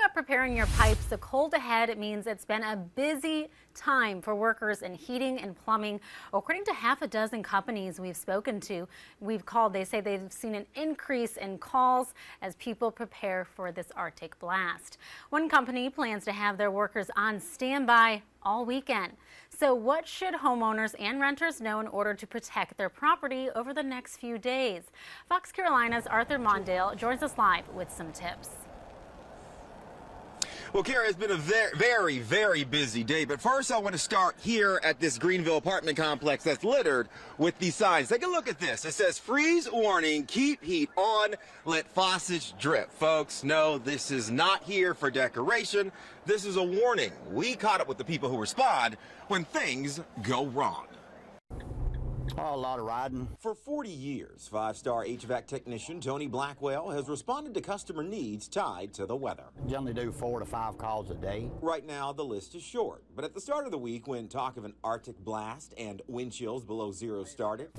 up preparing your pipes, the cold ahead means it's been a busy time for workers in heating and plumbing. According to half a dozen companies we've spoken to, they say they've seen an increase in calls as people prepare for this Arctic blast. One company plans to have their workers on standby all weekend. So what should homeowners and renters know in order to protect their property over the next few days? Fox Carolina's Arthur Mondale joins us live with some tips. Well, Kara, it's been a very, very busy day. But first, I want to start here at this Greenville apartment complex that's littered with these signs. Take a look at this. It says, freeze warning, keep heat on, let faucets drip. Folks, no, this is not here for decoration. This is a warning. We caught up with the people who respond when things go wrong. Oh, a lot of riding. For 40 years, five-star HVAC technician Tony Blackwell has responded to customer needs tied to the weather. Generally do 4 to 5 calls a day. Right now, the list is short, but at the start of the week, when talk of an Arctic blast and wind chills below zero started,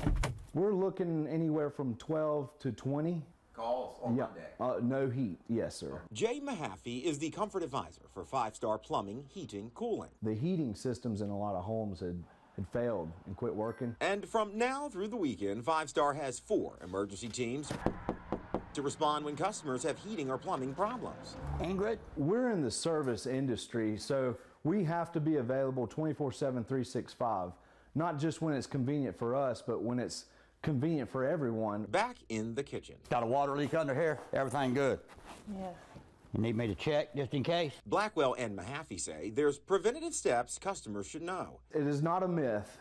we're looking anywhere from 12 to 20. Calls on Monday. No heat, yes, sir. Jay Mahaffey is the comfort advisor for five-star plumbing, heating, cooling. The heating systems in a lot of homes had failed and quit working. And from now through the weekend, Five Star has 4 emergency teams to respond when customers have heating or plumbing problems. Ingrid? We're in the service industry, so we have to be available 24/7, 365, not just when it's convenient for us, but when it's convenient for everyone. Back in the kitchen. Got a water leak under here? Everything good? Yeah. You need me to check just in case? Blackwell and Mahaffey say there's preventative steps customers should know. It is not a myth.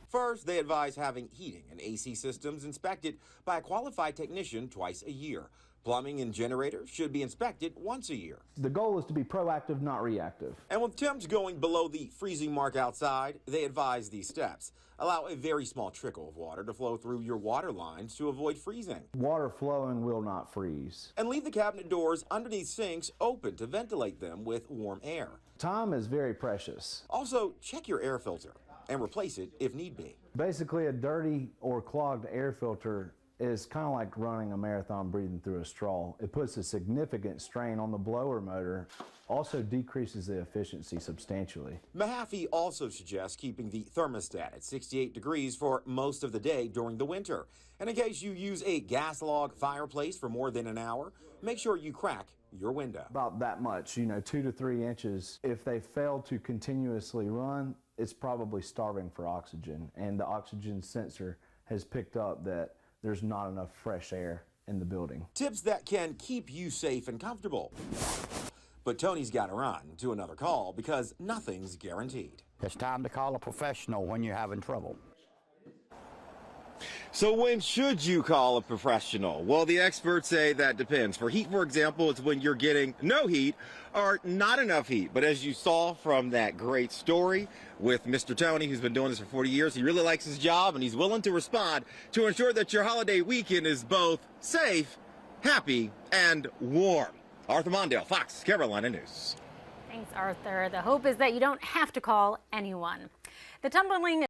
First, they advise having heating and AC systems inspected by a qualified technician twice a year. Plumbing and generators should be inspected once a year. The goal is to be proactive, not reactive. And with temps going below the freezing mark outside, they advise these steps. Allow a very small trickle of water to flow through your water lines to avoid freezing. Water flowing will not freeze. And leave the cabinet doors underneath sinks open to ventilate them with warm air. Time is very precious. Also, check your air filter and replace it if need be. Basically, a dirty or clogged air filter is kind of like running a marathon breathing through a straw. It puts a significant strain on the blower motor, also decreases the efficiency substantially. Mahaffey also suggests keeping the thermostat at 68 degrees for most of the day during the winter. And in case you use a gas log fireplace for more than an hour, make sure you crack your window. About that much, 2 to 3 inches. If they fail to continuously run, it's probably starving for oxygen. And the oxygen sensor has picked up that there's not enough fresh air in the building. Tips that can keep you safe and comfortable. But Tony's got to run to another call because nothing's guaranteed. It's time to call a professional when you're having trouble. So when should you call a professional? Well, the experts say that depends. For heat, for example, it's when you're getting no heat or not enough heat. But as you saw from that great story with Mr. Tony, who's been doing this for 40 years, he really likes his job and he's willing to respond to ensure that your holiday weekend is both safe, happy, and warm. Arthur Mondale, Fox Carolina News. Thanks, Arthur. The hope is that you don't have to call anyone. The tumbling